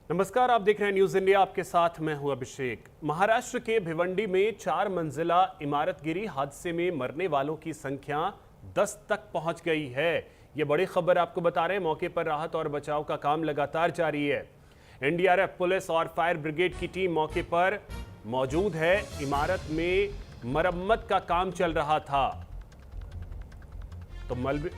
नमस्कार, आप देख रहे हैं न्यूज इंडिया। आपके साथ मैं हूं अभिषेक। महाराष्ट्र के भिवंडी में 4 मंजिला इमारत गिरी। हादसे में मरने वालों की संख्या 10 तक पहुंच गई है। ये बड़ी खबर आपको बता रहे हैं। मौके पर राहत और बचाव का काम लगातार जारी है। एनडीआरएफ, पुलिस और फायर ब्रिगेड की टीम मौके पर मौजूद है। इमारत में मरम्मत का काम चल रहा था तो मलबे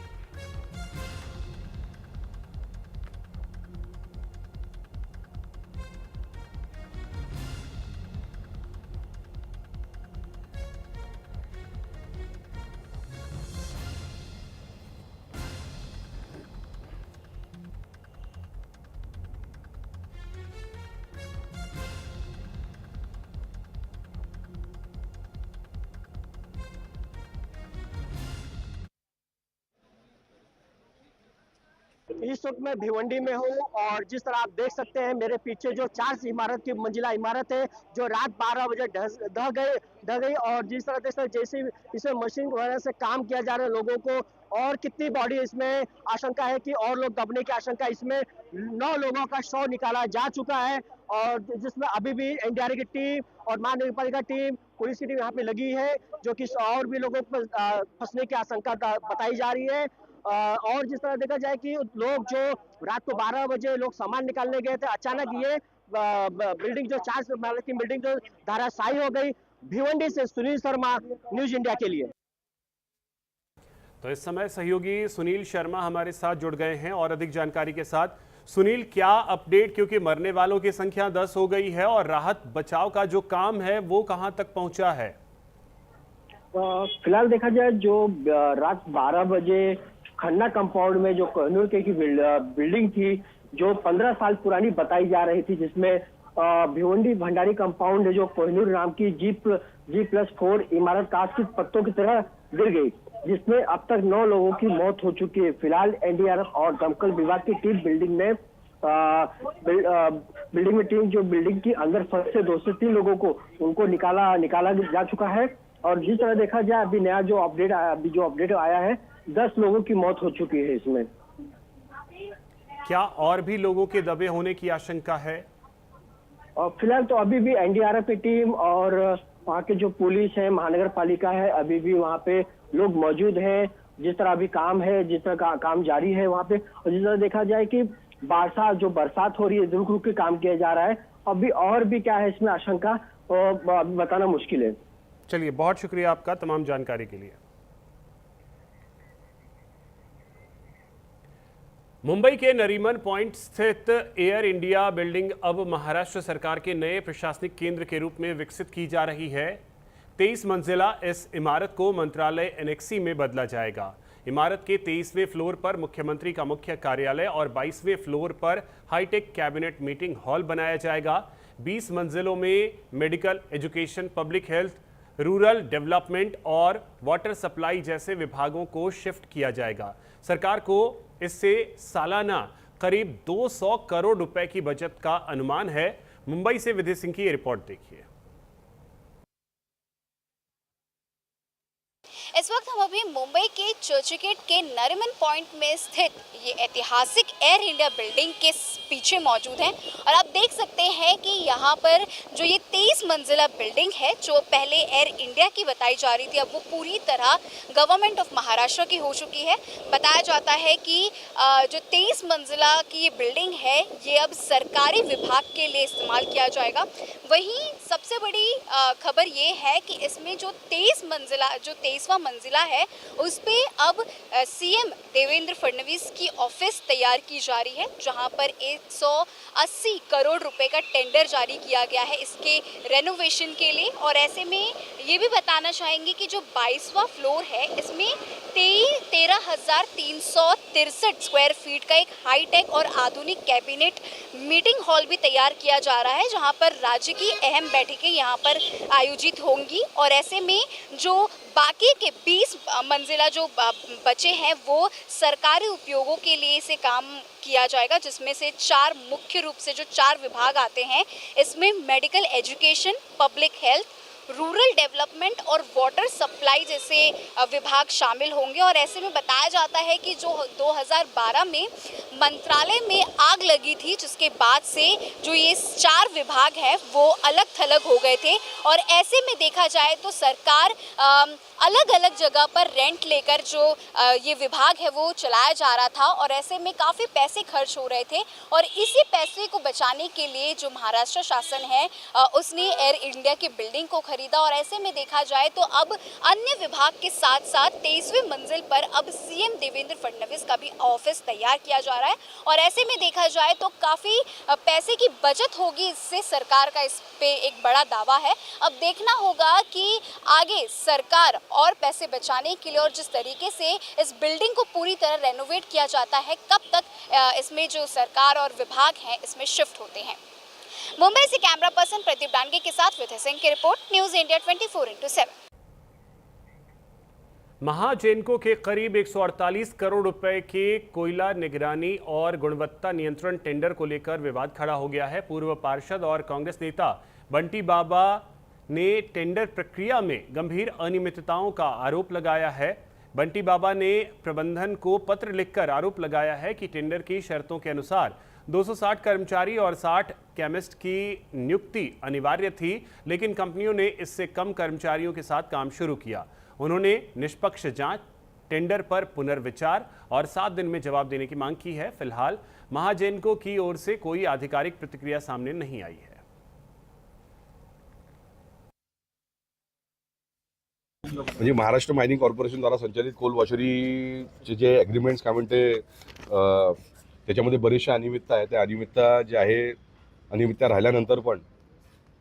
इस वक्त मैं भिवंडी में हूँ और जिस तरह आप देख सकते हैं मेरे पीछे जो 4 इमारत की मंजिला इमारत है जो रात 12 बजे ढह गई और जिस तरह जैसे इसमें मशीन वगैरह से काम किया जा रहा है लोगों को और कितनी बॉडी इसमें आशंका है कि और लोग दबने की आशंका। इसमें 9 लोगों का शव निकाला जा चुका है और जिसमें अभी भी एनडीआरएफ की टीम और महानगर पालिका टीम, पुलिस की टीम यहाँ पे लगी है जो कि और भी लोगों को फंसने की आशंका बताई जा रही है। और जिस तरह देखा जाए कि लोग जो रात को 12 बजे लोग सामान निकालने गए थे, अचानक ये बिल्डिंग जो 4 माले की बिल्डिंग जो धराशायी हो गई। भिवंडी से सुनील शर्मा, न्यूज इंडिया के लिए। तो इस समय सहयोगी सुनील शर्मा हमारे साथ जुड़ गए हैं और अधिक जानकारी के साथ। सुनील, क्या अपडेट, क्योंकि मरने वालों की संख्या 10 हो गई है और राहत बचाव का जो काम है वो कहां तक पहुंचा है? फिलहाल देखा जाए जो रात 12 बजे खन्ना कंपाउंड में जो कोहिनूर की बिल्डिंग थी जो 15 साल पुरानी बताई जा रही थी, जिसमें भिवंडी भंडारी कंपाउंड जो कोहिनूर नाम की G+4 इमारत कांच के पत्तों की तरह गिर गई, जिसमें अब तक 9 लोगों की मौत हो चुकी है। फिलहाल एनडीआरएफ और दमकल विभाग की टीम बिल्डिंग में टीम जो बिल्डिंग की अंदर फंसे 2 से 3 लोगों को उनको निकाला जा चुका है। और जिस तरह देखा जाए अभी नया जो अपडेट आया है, 10 लोगों की मौत हो चुकी है इसमें। क्या और भी लोगों के दबे होने की आशंका है? और फिलहाल तो अभी भी एनडीआरएफ की टीम और वहाँ के जो पुलिस है, महानगर पालिका है, अभी भी वहाँ पे लोग मौजूद हैं। जिस तरह अभी काम है, जिस तरह काम जारी है वहाँ पे, और जिस तरह देखा जाए कि बरसात हो रही है, रुक रुक के काम किया जा रहा है। अभी और भी क्या है इसमें आशंका बताना मुश्किल है। चलिए, बहुत शुक्रिया आपका तमाम जानकारी के लिए। मुंबई के नरीमन पॉइंट स्थित एयर इंडिया बिल्डिंग अब महाराष्ट्र सरकार के नए प्रशासनिक केंद्र के रूप में विकसित की जा रही है। 23 मंजिला इस इमारत को मंत्रालय एनेक्सी में बदला जाएगा। इमारत के 23वें फ्लोर पर मुख्यमंत्री का मुख्य कार्यालय और 22वें फ्लोर पर हाईटेक कैबिनेट मीटिंग हॉल बनाया जाएगा। 20 मंजिलों में medical, education, public health, rural development और वाटर सप्लाई जैसे विभागों को शिफ्ट किया जाएगा। सरकार को इससे सालाना करीब 200 करोड़ रुपए की बचत का अनुमान है। मुंबई से विधि सिंह की ये रिपोर्ट देखिए। इस वक्त हम अभी मुंबई के चर्चगेट के नरीमन पॉइंट में स्थित ये ऐतिहासिक एयर इंडिया बिल्डिंग के पीछे मौजूद हैं और आप देख सकते हैं कि यहाँ पर जो ये 23 मंजिला बिल्डिंग है जो पहले एयर इंडिया की बताई जा रही थी, अब वो पूरी तरह गवर्नमेंट ऑफ महाराष्ट्र की हो चुकी है। बताया जाता है कि जो 23 मंजिला की ये बिल्डिंग है ये अब सरकारी विभाग के लिए इस्तेमाल किया जाएगा। वहीं सबसे बड़ी खबर ये है कि इसमें जो 23वां मंजिला है उस पे अब सीएम देवेंद्र फडणवीस की ऑफिस तैयार की जा रही है, जहां पर 180 करोड़ रुपए का टेंडर जारी किया गया है इसके रेनोवेशन के लिए। और ऐसे में ये भी बताना चाहेंगे कि जो 22वां फ्लोर है इसमें 13,363 स्क्वायर फीट का एक हाईटेक और आधुनिक कैबिनेट मीटिंग हॉल भी तैयार किया जा रहा है, जहां पर राज्य की अहम बैठकें यहां पर आयोजित होंगी। और ऐसे में जो बाकी के 20 मंजिला जो बचे हैं वो सरकारी उपयोगों के लिए इसे काम किया जाएगा, जिसमें से 4 मुख्य रूप से जो 4 विभाग आते हैं इसमें medical, education, public health, rural development और वाटर सप्लाई जैसे विभाग शामिल होंगे। और ऐसे में बताया जाता है कि जो 2012 में मंत्रालय में आग लगी थी, जिसके बाद से जो ये 4 विभाग हैं वो अलग थलग हो गए थे। और ऐसे में देखा जाए तो सरकार अलग अलग जगह पर रेंट लेकर जो ये विभाग है वो चलाया जा रहा था, और ऐसे में काफ़ी पैसे खर्च हो रहे थे। और इसी पैसे को बचाने के लिए जो महाराष्ट्र शासन है उसने एयर इंडिया की बिल्डिंग को खरीदा। और ऐसे में देखा जाए तो अब अन्य विभाग के साथ साथ 23वीं मंजिल पर अब सीएम देवेंद्र फडणवीस का भी ऑफिस तैयार किया जा रहा है। और ऐसे में देखा जाए तो काफ़ी पैसे की बचत होगी, इससे सरकार का इस पे एक बड़ा दावा है। अब देखना होगा कि आगे सरकार और पैसे बचाने के लिए और जिस तरीके से इस बिल्डिंग को पूरी तरह रेनोवेट किया जाता है, कब तक इसमें जो सरकार और विभाग हैं इसमें शिफ्ट होते हैं। मुंबई से कैमरा पर्सन प्रदीप डांगे के साथ विधि सिंह की रिपोर्ट, न्यूज़ इंडिया 24/7। महाजेनको के करीब 148 करोड़ रुपए के कोयला निगरानी और गुणवत्ता नियंत्रण टेंडर को लेकर विवाद खड़ा हो गया है। पूर्व पार्षद और कांग्रेस नेता बंटी बाबा ने टेंडर प्रक्रिया में गंभीर अनियमितताओं का आरोप लगाया है। बंटी बाबा ने प्रबंधन को पत्र लिखकर आरोप लगाया है कि टेंडर की शर्तों के अनुसार 260 कर्मचारी और 60 केमिस्ट की नियुक्ति अनिवार्य थी, लेकिन कंपनियों ने इससे कम कर्मचारियों के साथ काम शुरू किया। उन्होंने निष्पक्ष जांच, टेंडर पर पुनर्विचार और 7 दिन में जवाब देने की मांग की है। फिलहाल महाजेनको की ओर से कोई आधिकारिक प्रतिक्रिया सामने नहीं आई है। म्हणजे महाराष्ट्र मायनिंग कॉर्पोरेशन द्वारा संचालित कोल वॉशरीचे जे ॲग्रीमेंट्स काय म्हणते त्याच्यामध्ये बरेचशा अनियमितता आहे. त्या अनियमितता जे आहे, अनियमितता राहिल्यानंतर पण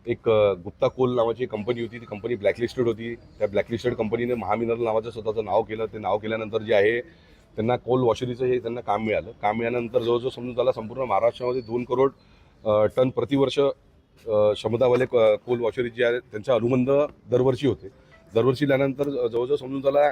एक गुप्ता कोल नावाची कंपनी होती, ती कंपनी ब्लॅकलिस्टेड होती. त्या ब्लॅकलिस्टेड कंपनीने महामिनरल नावाचं स्वतःचं नाव केलं. ते नाव केल्यानंतर जे आहे त्यांना कोल वॉशरीचं हे त्यांना काम मिळालं. काम मिळाल्यानंतर जवळजवळ समजून त्याला संपूर्ण महाराष्ट्रामध्ये 2 करोड टन प्रतिवर्ष क्षमतावाले कोल वॉशरी जे आहे त्यांचा अनुबंध दरवर्षी होते. दरवर्षील्यानंतर जवळजवळ समजून त्याला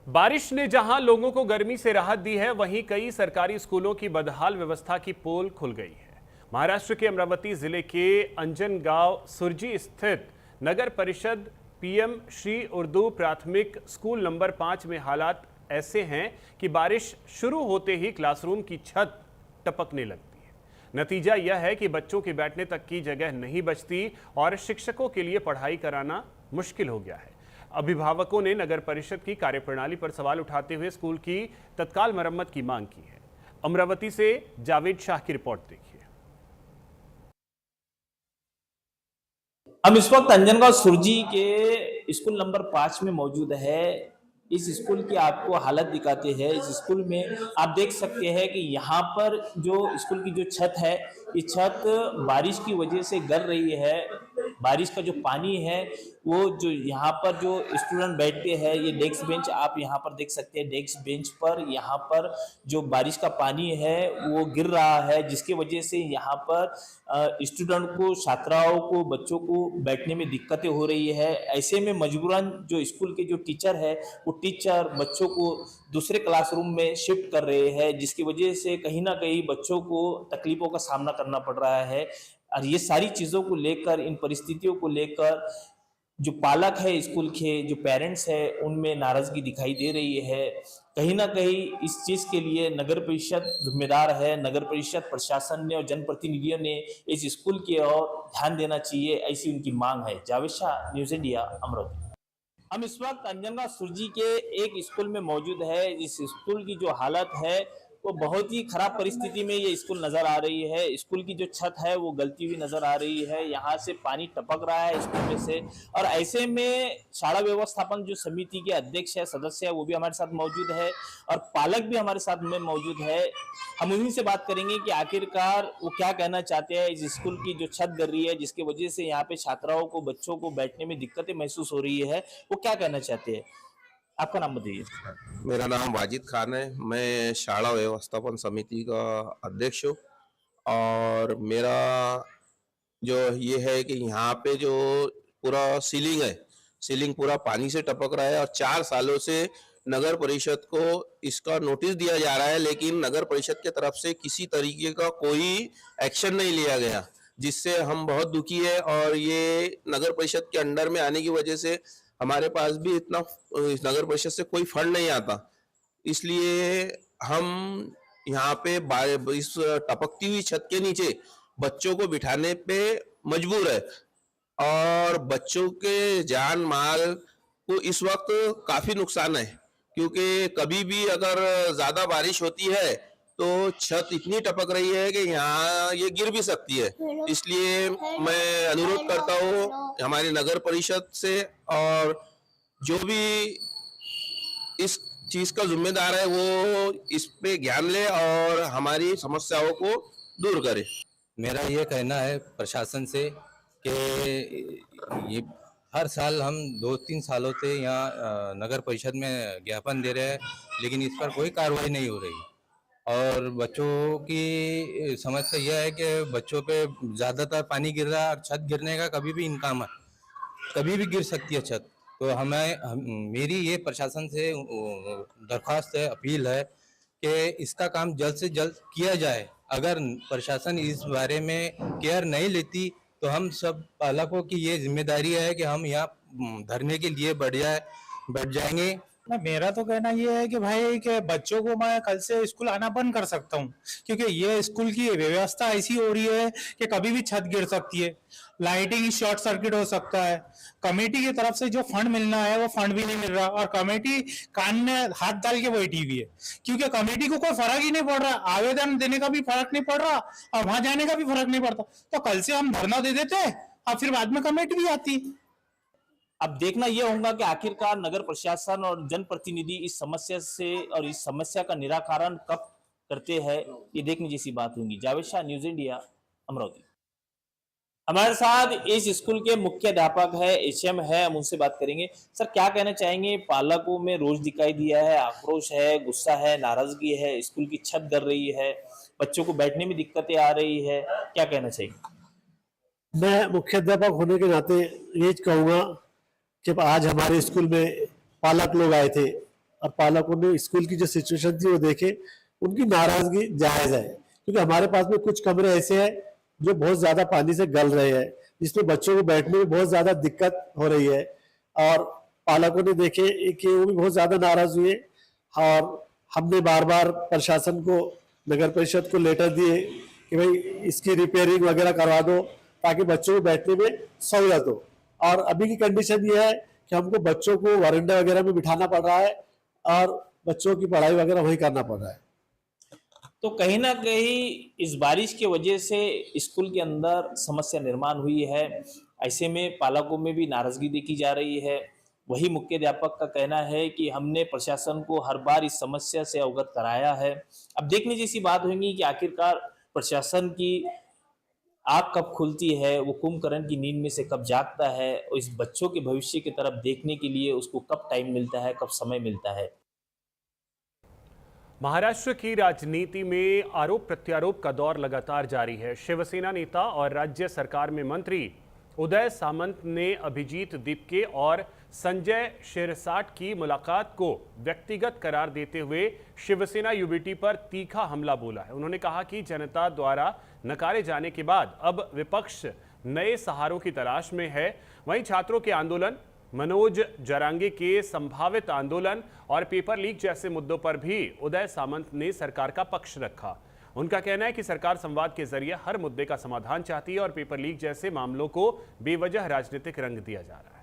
बारिश ने जहां लोगों को गर्मी से राहत दी है, वहीं कई सरकारी स्कूलों की बदहाल व्यवस्था की पोल खुल गई है। महाराष्ट्र के अमरावती जिले के अंजनगांव सुरजी स्थित नगर परिषद पीएम श्री उर्दू प्राथमिक स्कूल नंबर 5 में हालात ऐसे हैं कि बारिश शुरू होते ही क्लासरूम की छत टपकने लगती है। नतीजा यह है कि बच्चों के बैठने तक की जगह नहीं बचती और शिक्षकों के लिए पढ़ाई कराना मुश्किल हो गया है। अभिभावकों ने नगर परिषद की कार्यप्रणाली पर सवाल उठाते हुए स्कूल की तत्काल मरम्मत की मांग की है। अमरावती से जावेद शाह की रिपोर्ट देखिए। हम इस वक्त अंजनगांव सुरजी के स्कूल नंबर 5 में मौजूद है। इस स्कूल की आपको हालत दिखाते हैं। इस स्कूल में आप देख सकते हैं कि यहाँ पर जो स्कूल की जो छत है, ये छत बारिश की वजह से गर रही है। बारिश का जो पानी है वो जो यहाँ पर जो स्टूडेंट बैठते हैं, ये डेस्क बेंच आप यहाँ पर देख सकते हैं। डेस्क बेंच पर यहाँ पर जो बारिश का पानी है वो गिर रहा है, जिसकी वजह से यहाँ पर स्टूडेंट को, छात्राओं को, बच्चों को बैठने में दिक्कतें हो रही है। ऐसे में मजबूरन जो स्कूल के जो टीचर है वो टीचर बच्चों को दूसरे क्लासरूम में शिफ्ट कर रहे हैं, जिसकी वजह से कहीं ना कहीं बच्चों को तकलीफों का सामना करना पड़ रहा है। और ये सारी चीज़ों को लेकर, इन परिस्थितियों को लेकर जो पालक है स्कूल के, जो पेरेंट्स है, उनमें नाराजगी दिखाई दे रही है। कहीं ना कहीं इस चीज़ के लिए नगर परिषद जिम्मेदार है। नगर परिषद प्रशासन ने और जनप्रतिनिधियों ने इस स्कूल की ओर ध्यान देना चाहिए, ऐसी उनकी मांग है। Javed Shah, news India, Amravati. हम इस वक्त अंजनगांव सुरजी के एक स्कूल में मौजूद है। इस स्कूल की जो हालत है वो बहुत ही खराब परिस्थिति में ये स्कूल नजर आ रही है। स्कूल की जो छत है वो गलती हुई नजर आ रही है। यहाँ से पानी टपक रहा है स्कूल में से। और ऐसे में शाला व्यवस्थापन जो समिति के अध्यक्ष है, सदस्य है, वो भी हमारे साथ मौजूद है और पालक भी हमारे साथ में मौजूद है। हम उन्हीं से बात करेंगे कि आखिरकार वो क्या कहना चाहते हैं। इस स्कूल की जो छत गिर रही है, जिसकी वजह से यहाँ पे छात्राओं को, बच्चों को बैठने में दिक्कतें महसूस हो रही है, वो क्या कहना चाहते हैं। आपका नाम बताइए। मेरा नाम वाजिद खान है। मैं शाला व्यवस्थापन समिति का अध्यक्ष हूँ और मेरा जो ये है कि यहाँ पे जो पूरा सीलिंग है, सीलिंग पूरा पानी से टपक रहा है और 4 सालों से नगर परिषद को इसका नोटिस दिया जा रहा है, लेकिन नगर परिषद की तरफ से किसी तरीके का कोई एक्शन नहीं लिया गया। जिससे हम बहुत दुखी है। और ये नगर परिषद के अंडर में आने की वजह से हमारे पास भी इतना इस नगर परिषद से कोई फंड नहीं आता, इसलिए हम यहाँ पे इस टपकती हुई छत के नीचे बच्चों को बिठाने पे मजबूर है। और बच्चों के जान माल को इस वक्त काफी नुकसान है, क्योंकि कभी भी अगर ज्यादा बारिश होती है तो छत इतनी टपक रही है कि यहाँ ये गिर भी सकती है। इसलिए मैं अनुरोध करता हूँ हमारी नगर परिषद से, और जो भी इस चीज का जिम्मेदार है वो इस पे ज्ञान ले और हमारी समस्याओं को दूर करे। मेरा ये कहना है प्रशासन से कि ये हर साल हम 2-3 सालों से यहाँ नगर परिषद में ज्ञापन दे रहे हैं, लेकिन इस पर कोई कार्रवाई नहीं हो रही। और बच्चों की समस्या यह है कि बच्चों पे ज़्यादातर पानी गिर रहा है और छत गिरने का कभी भी इम्कान है, कभी भी गिर सकती है छत। तो मेरी ये प्रशासन से दरख्वास्त है, अपील है कि इसका काम जल्द से जल्द किया जाए। अगर प्रशासन इस बारे में केयर नहीं लेती तो हम सब पालकों की ये जिम्मेदारी है कि हम यहाँ धरने के लिए बैठ जाएंगे। ना मेरा तो कहना ये है कि भाई कि बच्चों को मैं कल से स्कूल आना बंद कर सकता हूँ, क्योंकि ये स्कूल की व्यवस्था ऐसी हो रही है कि कभी भी छत गिर सकती है, लाइटिंग शॉर्ट सर्किट हो सकता है। कमेटी की तरफ से जो फंड मिलना है वो फंड भी नहीं मिल रहा, और कमेटी कान में हाथ डाल के बैठी हुई है, क्योंकि कमेटी को कोई फर्क ही नहीं पड़ रहा, आवेदन देने का भी फर्क नहीं पड़ रहा और वहां जाने का भी फर्क नहीं पड़ता। तो कल से हम धरना दे देते और फिर बाद में कमेटी भी आती। अब देखना यह होगा कि आखिरकार नगर प्रशासन और जनप्रतिनिधि इस समस्या से और इस समस्या का निराकरण कब करते हैं, ये देखने जैसी बात होगी। Javed Shah, news India, Amravati. हमारे साथ इस स्कूल के मुख्याध्यापक है, एचएम है, हम उनसे बात करेंगे। सर, क्या कहना चाहेंगे? पालकों में रोष दिखाई दिया है, आक्रोश है, गुस्सा है, नाराजगी है, स्कूल की छत गिर रही है, बच्चों को बैठने में दिक्कतें आ रही है, क्या कहना चाहिए? मैं मुख्याध्यापक होने के नाते ये कहूँगा कि आज हमारे स्कूल में पालक लोग आए थे और पालकों ने स्कूल की जो सिचुएशन थी वो देखे, उनकी नाराजगी जायज़ है, क्योंकि हमारे पास में कुछ कमरे ऐसे हैं जो बहुत ज़्यादा पानी से गल रहे हैं, जिसमें बच्चों को बैठने में बहुत ज़्यादा दिक्कत हो रही है। और पालकों ने देखे कि वो भी बहुत ज़्यादा नाराज़ हुए, और हमने बार बार प्रशासन को, नगर परिषद को लेटर दिए कि भाई इसकी रिपेयरिंग वगैरह करवा दो ताकि बच्चों को बैठने में सहूलत हो। और अभी की कंडीशन ये है कि हमको बच्चों को वरांडा वगैरह में बिठाना पड़ रहा है और बच्चों की पढ़ाई वगैरह वहीं करना पड़ रहा है। तो कहीं ना कहीं इस बारिश की वजह से स्कूल के अंदर समस्या निर्माण हुई है, ऐसे में पालकों में भी नाराजगी देखी जा रही है। वही मुख्याध्यापक का कहना है कि हमने प्रशासन को हर बार इस समस्या से अवगत कराया है। अब देखने जैसी बात होगी कि आखिरकार प्रशासन की आँख कब खुलती है, वो कुंभकर्ण की नींद में से कब जागता है, और इस बच्चों के भविष्य की तरफ देखने के लिए उसको कब टाइम मिलता है, कब समय मिलता है। महाराष्ट्र की राजनीति में आरोप प्रत्यारोप का दौर लगातार जारी है। शिवसेना नेता और राज्य सरकार में मंत्री उदय सामंत ने अभिजीत दीपके और संजय शिरसाट की मुलाकात को व्यक्तिगत करार देते हुए शिवसेना यूबीटी पर तीखा हमला बोला है। उन्होंने कहा कि जनता द्वारा नकारे जाने के बाद अब विपक्ष नए सहारों की तलाश में है। वहीं छात्रों के आंदोलन, मनोज जरांगे के संभावित आंदोलन और पेपर लीक जैसे मुद्दों पर भी उदय सामंत ने सरकार का पक्ष रखा। उनका कहना है कि सरकार संवाद के जरिए हर मुद्दे का समाधान चाहती है और पेपर लीक जैसे मामलों को बेवजह राजनीतिक रंग दिया जा रहा है।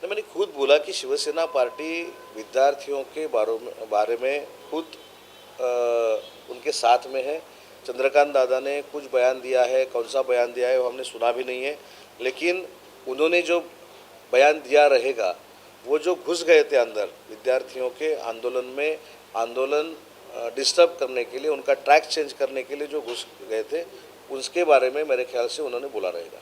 मैंने खुद बोला कि शिवसेना पार्टी विद्यार्थियों के बारे में खुद उनके साथ में है। चंद्रकांत दादा ने कुछ बयान दिया है, कौन सा बयान दिया है वो हमने सुना भी नहीं है, लेकिन उन्होंने जो बयान दिया रहेगा, वो जो घुस गए थे अंदर विद्यार्थियों के आंदोलन में, आंदोलन डिस्टर्ब करने के लिए, उनका ट्रैक चेंज करने के लिए जो घुस गए थे, उसके बारे में मेरे ख्याल से उन्होंने बोला रहेगा।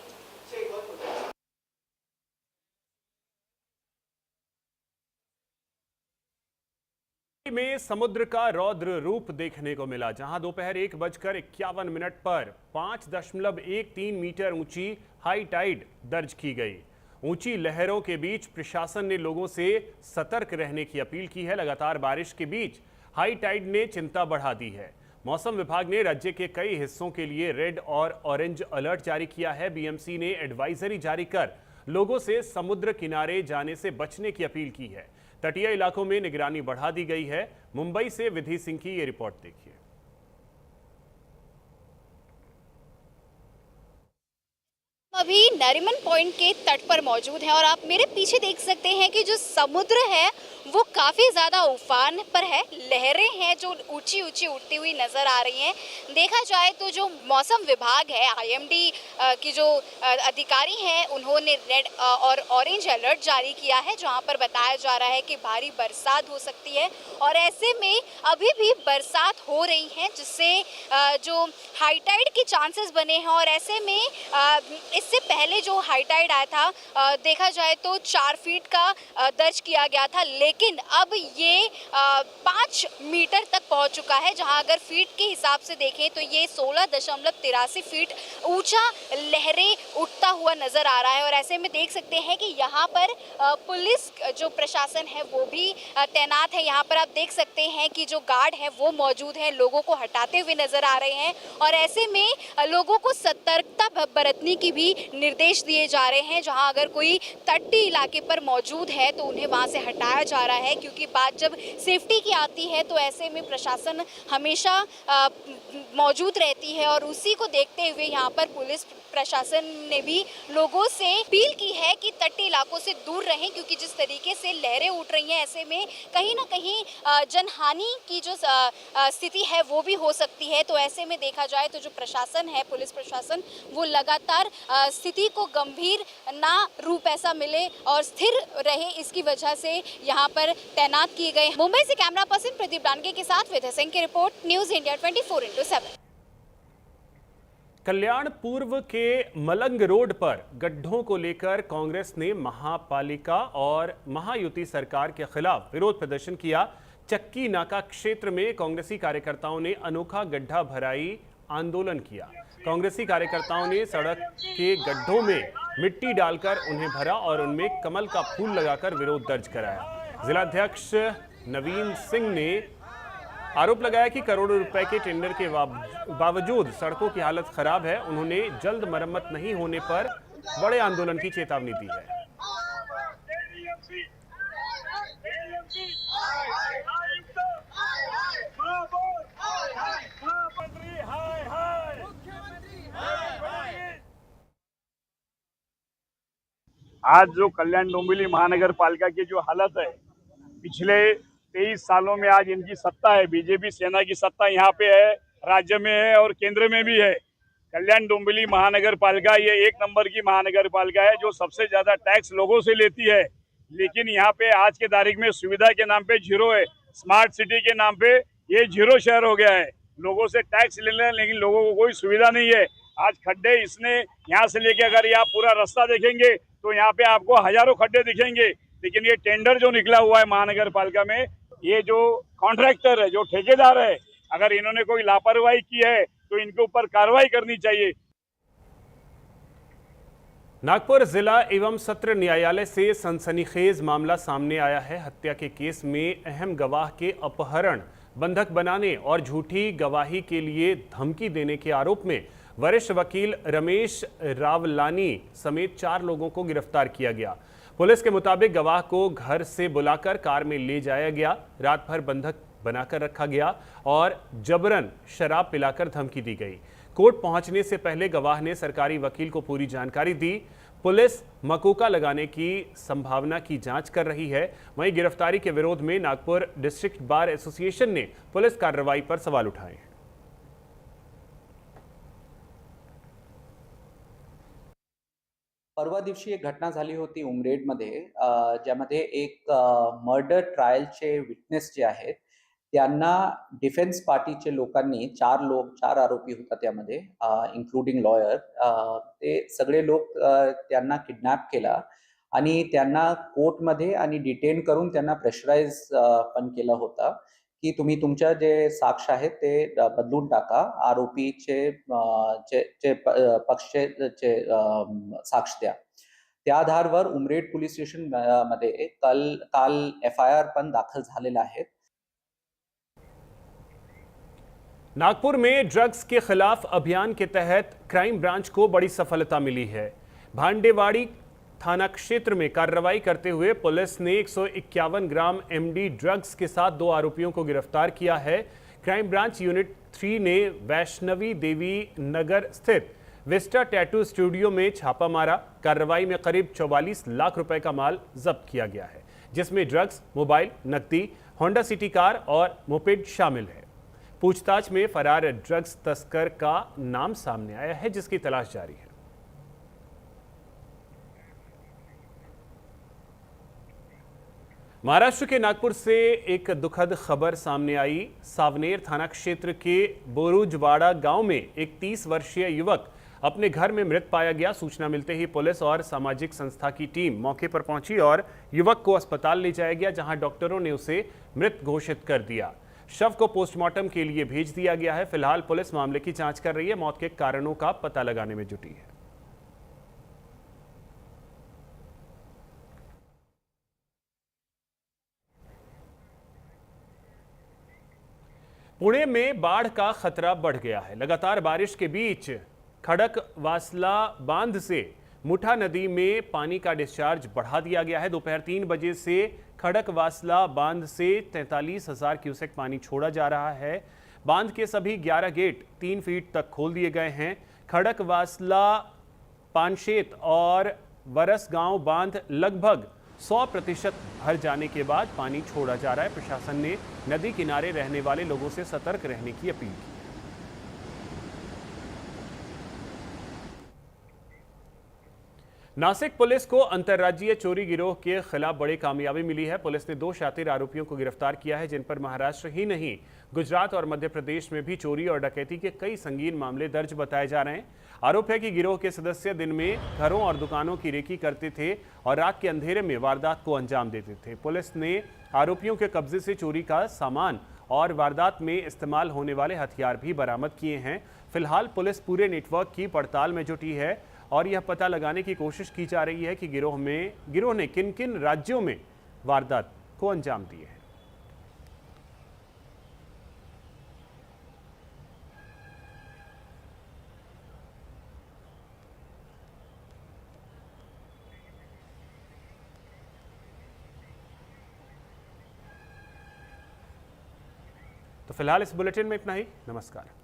में समुद्र का रौद्र रूप देखने को मिला, जहां दोपहर 1:51 पर 5.13 मीटर ऊंची हाई टाइड दर्ज की गई। ऊंची लहरों के बीच प्रशासन ने लोगों से सतर्क रहने की अपील की है। लगातार बारिश के बीच हाई टाइड ने चिंता बढ़ा दी है। मौसम विभाग ने राज्य के कई हिस्सों के लिए रेड और ऑरेंज अलर्ट जारी किया है। बीएमसी ने एडवाइजरी जारी कर लोगों से समुद्र किनारे जाने से बचने की अपील की है। तटीय इलाकों में निगरानी बढ़ा दी गई है। मुंबई से विधि सिंह की ये रिपोर्ट देखिए। अभी नरीमन पॉइंट के तट पर मौजूद हैं और आप मेरे पीछे देख सकते हैं कि जो समुद्र है वो काफ़ी ज़्यादा उफान पर है। लहरें हैं जो ऊंची ऊंची उठती हुई नज़र आ रही हैं। देखा जाए तो जो मौसम विभाग है, आईएमडी की जो अधिकारी हैं, उन्होंने रेड और ऑरेंज अलर्ट जारी किया है, जहां पर बताया जा रहा है कि भारी बरसात हो सकती है। और ऐसे में अभी भी बरसात हो रही है, जिससे जो हाई टाइड के चांसेस बने हैं। और ऐसे में इससे पहले जो हाई टाइड आया था, देखा जाए तो 4 फीट का दर्ज किया गया था, लेकिन अब ये 5 मीटर तक पहुंच चुका है, जहां अगर फीट के हिसाब से देखें तो ये 16.83 फीट ऊंचा लहरें उठता हुआ नजर आ रहा है। और ऐसे में देख सकते हैं कि यहाँ पर पुलिस जो प्रशासन है वो भी तैनात है। यहाँ पर आप देख सकते हैं कि जो गार्ड है वो मौजूद है, लोगों को हटाते हुए नजर आ रहे हैं। और ऐसे में लोगों को सतर्कता बरतने की भी निर्देश दिए जा रहे हैं। जहां अगर कोई तटीय इलाके पर मौजूद है तो उन्हें वहां से हटाया जा रहा है, क्योंकि बात जब सेफ्टी की आती है तो ऐसे में प्रशासन हमेशा मौजूद रहती है। और उसी को देखते हुए यहाँ पर पुलिस प्रशासन ने भी लोगों से अपील की है कि तटीय इलाकों से दूर रहें, क्योंकि जिस तरीके से लहरें उठ रही हैं, ऐसे में कहीं ना कहीं जनहानि की जो स्थिति है वो भी हो सकती है। तो ऐसे में देखा जाए तो जो प्रशासन है, पुलिस प्रशासन, वो लगातार स्थिति को गंभीर ना रूप ऐसा मिले और स्थिर रहे, इसकी वजह से यहाँ पर तैनात किए गए। मुंबई से कैमरा पर्सन प्रदीप डानगे के साथ विधि सिंह की रिपोर्ट, न्यूज इंडिया 24/7। कल्याण पूर्व के मलंग रोड पर गड्ढों को लेकर कांग्रेस ने महापालिका और महायुति सरकार के खिलाफ विरोध प्रदर्शन किया। चक्की नाका क्षेत्र में कांग्रेसी कार्यकर्ताओं ने अनोखा गड्ढा भराई आंदोलन किया। कांग्रेसी कार्यकर्ताओं ने सड़क के गड्ढों में मिट्टी डालकर उन्हें भरा और उनमें कमल का फूल लगाकर विरोध दर्ज कराया। जिलाध्यक्ष नवीन सिंह ने आरोप लगाया कि करोड़ों रुपए के टेंडर के बावजूद सड़कों की हालत खराब है। उन्होंने जल्द मरम्मत नहीं होने पर बड़े आंदोलन की चेतावनी दी है। आज जो कल्याण डोंबिवली महानगर पालिका की जो हालत है, पिछले 23 सालों में आज इनकी सत्ता है, बीजेपी सेना की सत्ता यहाँ पे है, राज्य में है और केंद्र में भी है। कल्याण डोंबिवली महानगर पालिका ये 1 नंबर की महानगर पालिका है जो सबसे ज्यादा टैक्स लोगों से लेती है, लेकिन यहाँ पे आज के तारीख में सुविधा के नाम पे जीरो है, स्मार्ट सिटी के नाम पे ये जीरो शहर हो गया है। लोगों से टैक्स ले लें लेकिन लोगों को कोई सुविधा नहीं है। आज खड्डे इसने यहाँ से लेके अगर आप पूरा रास्ता देखेंगे तो यहाँ पे आपको हजारों खड्डे दिखेंगे, लेकिन ये टेंडर जो निकला हुआ है महानगर पालिका में, ये जो कॉन्ट्रैक्टर है, जो ठेकेदार है, अगर इन्होंने कोई लापरवाही की है तो इनके ऊपर कार्रवाई करनी चाहिए। नागपुर जिला एवं सत्र न्यायालय से सनसनीखेज मामला सामने आया है। हत्या के केस में अहम गवाह के अपहरण, बंधक बनाने और झूठी गवाही के लिए धमकी देने के आरोप में वरिष्ठ वकील रमेश रावलानी समेत 4 लोगों को गिरफ्तार किया गया। पुलिस के मुताबिक गवाह को घर से बुलाकर कार में ले जाया गया, रात भर बंधक बनाकर रखा गया और जबरन शराब पिलाकर धमकी दी गई। कोर्ट पहुंचने से पहले गवाह ने सरकारी वकील को पूरी जानकारी दी। पुलिस मकोका लगाने की संभावना की जांच कर रही है। वहीं गिरफ्तारी के विरोध में नागपुर डिस्ट्रिक्ट बार एसोसिएशन ने पुलिस कार्रवाई पर सवाल उठाए। परवा दिवशी एक घटना झाली होती उमरेडमध्ये, ज्यामध्ये एक मर्डर ट्रायलचे विटनेस जे आहेत त्यांना डिफेन्स पार्टीचे लोकांनी 4 आरोपी होता त्यामध्ये, इन्क्लुडिंग लॉयर, ते सगळे लोक त्यांना किडनॅप केला आणि त्यांना कोर्टमध्ये आणि डिटेन करून त्यांना प्रेशराइज पण केला होता की तुम्ही तुमच्या जे साक्ष आहेत ते बदलून टाका, आरोपीचे पक्षचे साक्ष द्या। त्या आधारावर उमरेड पोलीस स्टेशन मध्ये काल FIR पण दाखल झालेला आहे। नागपुर में ड्रग्स के खिलाफ अभियान के तहत क्राइम ब्रांच को बड़ी सफलता मिली है। भांडेवाड़ी थाना क्षेत्र में कार्रवाई करते हुए पुलिस ने 151 ग्राम एमडी ड्रग्स के साथ 2 आरोपियों को गिरफ्तार किया है। क्राइम ब्रांच यूनिट 3 ने वैष्णवी देवी नगर स्थित विस्टा टैटू स्टूडियो में छापा मारा। कार्रवाई में करीब 44 लाख रुपए का माल जब्त किया गया है, जिसमें ड्रग्स, मोबाइल, नकदी, होंडा सिटी कार और मोपेड शामिल है। पूछताछ में फरार ड्रग्स तस्कर का नाम सामने आया है, जिसकी तलाश जारी है। महाराष्ट्र के नागपुर से एक दुखद खबर सामने आई। सावनेर थाना क्षेत्र के बोरुजवाड़ा गांव में एक 30 वर्षीय युवक अपने घर में मृत पाया गया। सूचना मिलते ही पुलिस और सामाजिक संस्था की टीम मौके पर पहुंची और युवक को अस्पताल ले जाया गया, जहां डॉक्टरों ने उसे मृत घोषित कर दिया। शव को पोस्टमार्टम के लिए भेज दिया गया है। फिलहाल पुलिस मामले की जांच कर रही है, मौत के कारणों का पता लगाने में जुटी है। पुणे में बाढ़ का खतरा बढ़ गया है। लगातार बारिश के बीच खड़कवासला बांध से मुठा नदी में पानी का डिस्चार्ज बढ़ा दिया गया है। दोपहर 3 बजे से खड़कवासला बांध से 43,000 क्यूसेक पानी छोड़ा जा रहा है। बांध के सभी 11 गेट 3 फीट तक खोल दिए गए हैं। खड़कवासला, पानशेत और वरसगांव बांध लगभग 100% भर जाने के बाद पानी छोड़ा जा रहा है। प्रशासन ने नदी किनारे रहने वाले लोगों से सतर्क रहने की अपील की। नासिक पुलिस को अंतर्राज्यीय चोरी गिरोह के खिलाफ बड़ी कामयाबी मिली है। पुलिस ने 2 शातिर आरोपियों को गिरफ्तार किया है, जिन पर महाराष्ट्र ही नहीं गुजरात और मध्य प्रदेश में भी चोरी और डकैती के कई संगीन मामले दर्ज बताए जा रहे हैं। आरोप है कि गिरोह के सदस्य दिन में घरों और दुकानों की रेकी करते थे और रात के अंधेरे में वारदात को अंजाम देते थे। पुलिस ने आरोपियों के कब्जे से चोरी का सामान और वारदात में इस्तेमाल होने वाले हथियार भी बरामद किए हैं। फिलहाल पुलिस पूरे नेटवर्क की पड़ताल में जुटी है और यह पता लगाने की कोशिश की जा रही है कि गिरोह ने किन किन राज्यों में वारदात को अंजाम दिए हैं। तो फिलहाल इस बुलेटिन में इतना ही। नमस्कार।